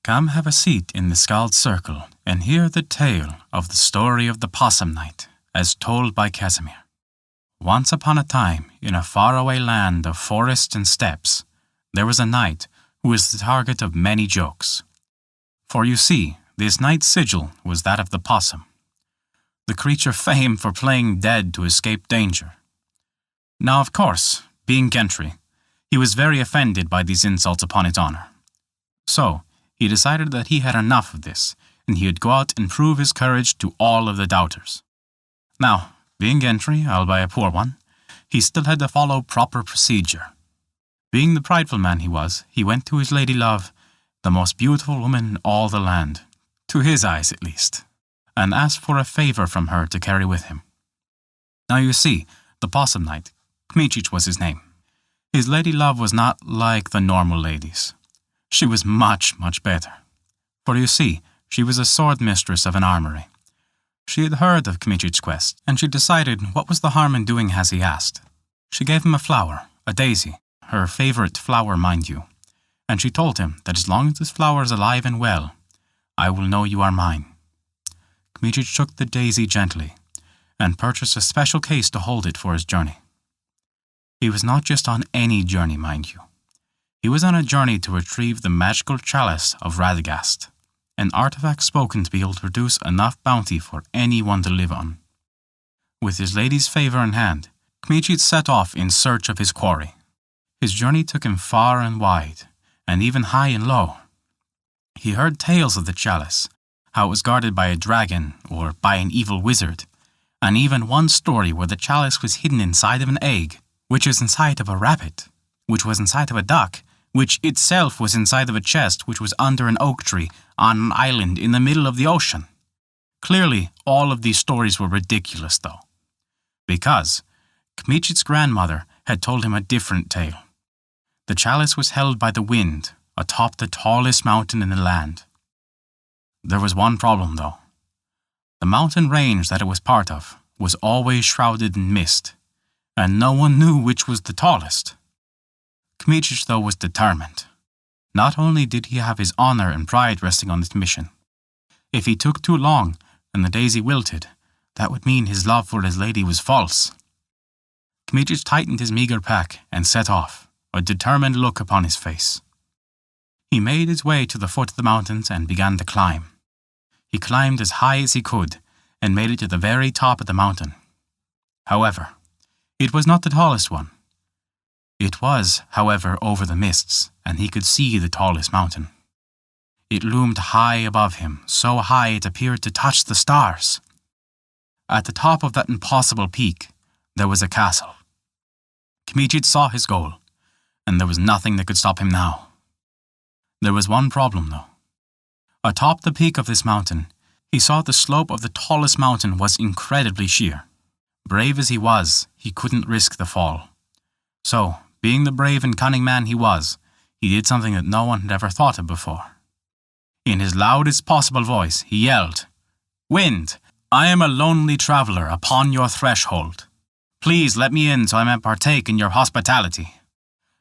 Come have a seat in the Skald circle and hear the tale of the story of the Possum Knight, as told by Casimir. Once upon a time, in a faraway land of forests and steppes, there was a knight who was the target of many jokes. For you see, this knight's sigil was that of the possum, the creature famed for playing dead to escape danger. Now, of course, being gentry, he was very offended by these insults upon his honour. So, he decided that he had enough of this, and he would go out and prove his courage to all of the doubters. Now, being gentry, albeit a poor one, he still had to follow proper procedure. Being the prideful man he was, he went to his lady love, the most beautiful woman in all the land, to his eyes at least, and asked for a favour from her to carry with him. Now you see, the Possum Knight, Kmicic was his name. His lady love was not like the normal ladies. She was much, much better. For you see, she was a sword mistress of an armoury. She had heard of Kmicic's quest, and she decided what was the harm in doing as he asked. She gave him a flower, a daisy, her favourite flower, mind you, and she told him that as long as this flower is alive and well, I will know you are mine. Kmicic took the daisy gently, and purchased a special case to hold it for his journey. He was not just on any journey, mind you. He was on a journey to retrieve the magical chalice of Radagast, an artifact spoken to be able to produce enough bounty for anyone to live on. With his lady's favour in hand, Kmicic set off in search of his quarry. His journey took him far and wide, and even high and low. He heard tales of the chalice, how it was guarded by a dragon or by an evil wizard, and even one story where the chalice was hidden inside of an egg, which was inside of a rabbit, which was inside of a duck, which itself was inside of a chest which was under an oak tree on an island in the middle of the ocean. Clearly, all of these stories were ridiculous, though, because Kmicic's grandmother had told him a different tale. The chalice was held by the wind atop the tallest mountain in the land. There was one problem, though. The mountain range that it was part of was always shrouded in mist, and no one knew which was the tallest. Kmicic, though, was determined. Not only did he have his honour and pride resting on this mission. If he took too long and the daisy wilted, that would mean his love for his lady was false. Kmicic tightened his meagre pack and set off, a determined look upon his face. He made his way to the foot of the mountains and began to climb. He climbed as high as he could and made it to the very top of the mountain. However, it was not the tallest one. It was, however, over the mists, and he could see the tallest mountain. It loomed high above him, so high it appeared to touch the stars. At the top of that impossible peak, there was a castle. Kmicic saw his goal, and there was nothing that could stop him now. There was one problem, though. Atop the peak of this mountain, he saw the slope of the tallest mountain was incredibly sheer. Brave as he was, he couldn't risk the fall. So, being the brave and cunning man he was, he did something that no one had ever thought of before. In his loudest possible voice, he yelled, "Wind, I am a lonely traveller upon your threshold. Please let me in so I may partake in your hospitality."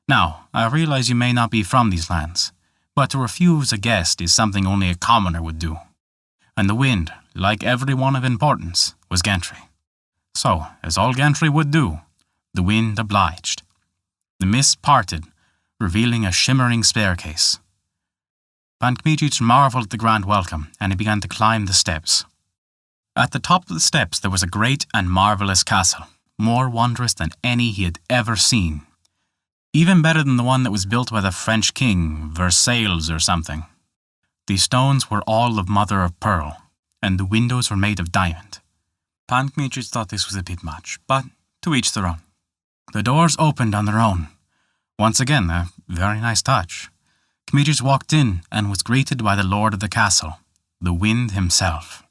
Now, I realize you may not be from these lands, but to refuse a guest is something only a commoner would do. And the wind, like everyone of importance, was gentry. So, as all gentry would do, the wind obliged. The mist parted, revealing a shimmering staircase. Pan Kmicic marvelled at the grand welcome, and he began to climb the steps. At the top of the steps there was a great and marvellous castle, more wondrous than any he had ever seen. Even better than the one that was built by the French king, Versailles or something. The stones were all of mother of pearl, and the windows were made of diamond. Pan Kmicic thought this was a bit much, but to each their own. The doors opened on their own. Once again, a very nice touch. Kmicic walked in and was greeted by the lord of the castle, the wind himself.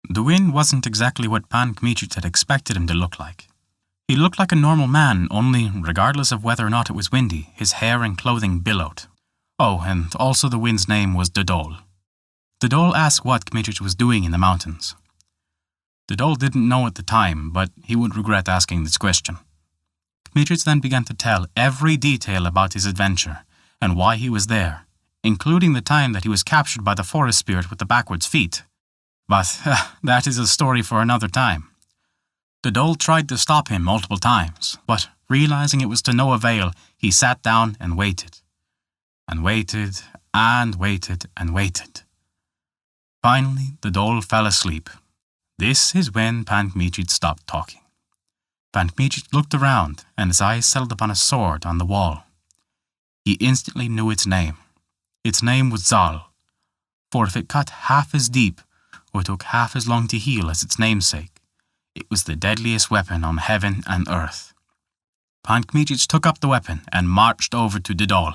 The wind wasn't exactly what Pan Kmicic had expected him to look like. He looked like a normal man, only, regardless of whether or not it was windy, his hair and clothing billowed. Oh, and also the wind's name was Dodol. Dodol asked what Kmicic was doing in the mountains. Dodol didn't know at the time, but he would regret asking this question. Kmicic then began to tell every detail about his adventure and why he was there, including the time that he was captured by the forest spirit with the backwards feet. But that is a story for another time. The Dole tried to stop him multiple times, but realizing it was to no avail, he sat down and waited. And waited, and waited, and waited. Finally, the Dole fell asleep. This is when Pan Kmicic stopped talking. Pan Kmicic looked around, and his eyes settled upon a sword on the wall. He instantly knew its name. Its name was Zal, for if it cut half as deep, or took half as long to heal as its namesake, it was the deadliest weapon on heaven and earth. Pan Kmicic took up the weapon and marched over to the Dole.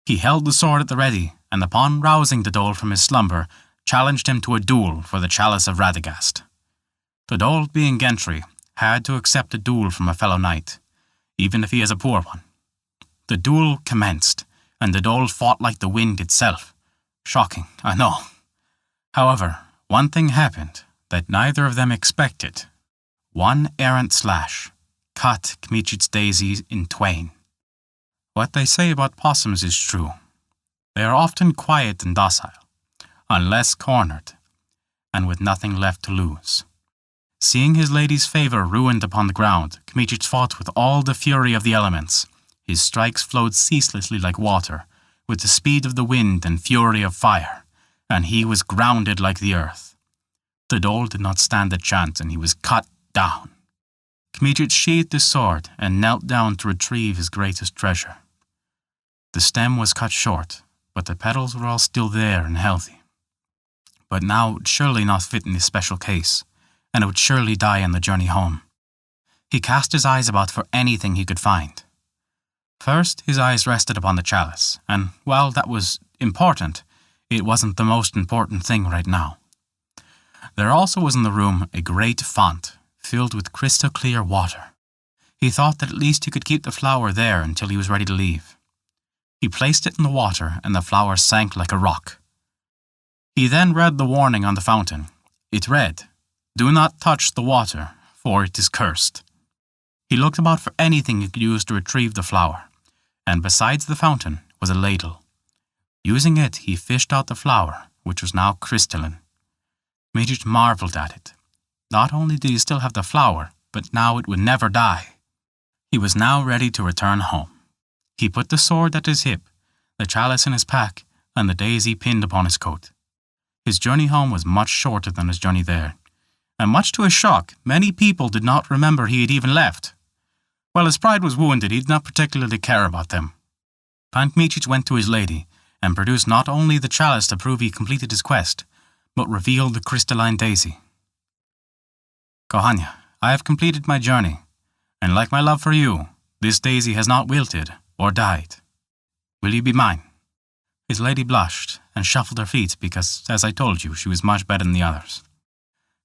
He held the sword at the ready, and upon rousing the Dole from his slumber, challenged him to a duel for the chalice of Radagast. The Dole, being gentry, had to accept a duel from a fellow knight, even if he is a poor one. The duel commenced, and the Dole fought like the wind itself. Shocking, I know. However, one thing happened that neither of them expected. One errant slash cut Kmicic's daisy in twain. What they say about possums is true. They are often quiet and docile, unless cornered, and with nothing left to lose. Seeing his lady's favour ruined upon the ground, Kmicic fought with all the fury of the elements. His strikes flowed ceaselessly like water, with the speed of the wind and fury of fire, and he was grounded like the earth. The Dole did not stand a chance, and he was cut down. Kmicic sheathed his sword and knelt down to retrieve his greatest treasure. The stem was cut short, but the petals were all still there and healthy. But now it would surely not fit in this special case, and it would surely die on the journey home. He cast his eyes about for anything he could find. First, his eyes rested upon the chalice, and while that was important, it wasn't the most important thing right now. There also was in the room a great font, filled with crystal clear water. He thought that at least he could keep the flower there until he was ready to leave. He placed it in the water, and the flower sank like a rock. He then read the warning on the fountain. It read, "Do not touch the water, for it is cursed." He looked about for anything he could use to retrieve the flower, and besides the fountain was a ladle. Using it, he fished out the flower, which was now crystalline. Kmicic marveled at it. Not only did he still have the flower, but now it would never die. He was now ready to return home. He put the sword at his hip, the chalice in his pack, and the daisy pinned upon his coat. His journey home was much shorter than his journey there, and much to his shock, many people did not remember he had even left. While his pride was wounded, he did not particularly care about them. Pan Kmicic went to his lady, and produced not only the chalice to prove he completed his quest, but revealed the crystalline daisy. "Kohania, I have completed my journey, and like my love for you, this daisy has not wilted or died. Will you be mine?" His lady blushed and shuffled her feet because, as I told you, she was much better than the others.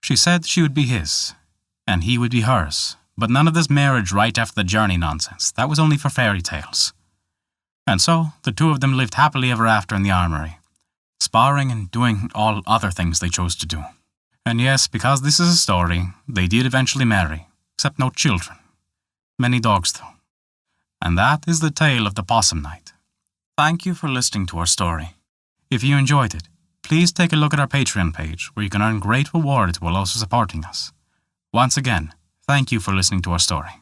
She said she would be his, and he would be hers, but none of this marriage right after the journey nonsense. That was only for fairy tales. And so, the two of them lived happily ever after in the armory, sparring and doing all other things they chose to do. And yes, because this is a story, they did eventually marry, except no children. Many dogs, though. And that is the tale of the Possum Knight. Thank you for listening to our story. If you enjoyed it, please take a look at our Patreon page, where you can earn great rewards while also supporting us. Once again, thank you for listening to our story.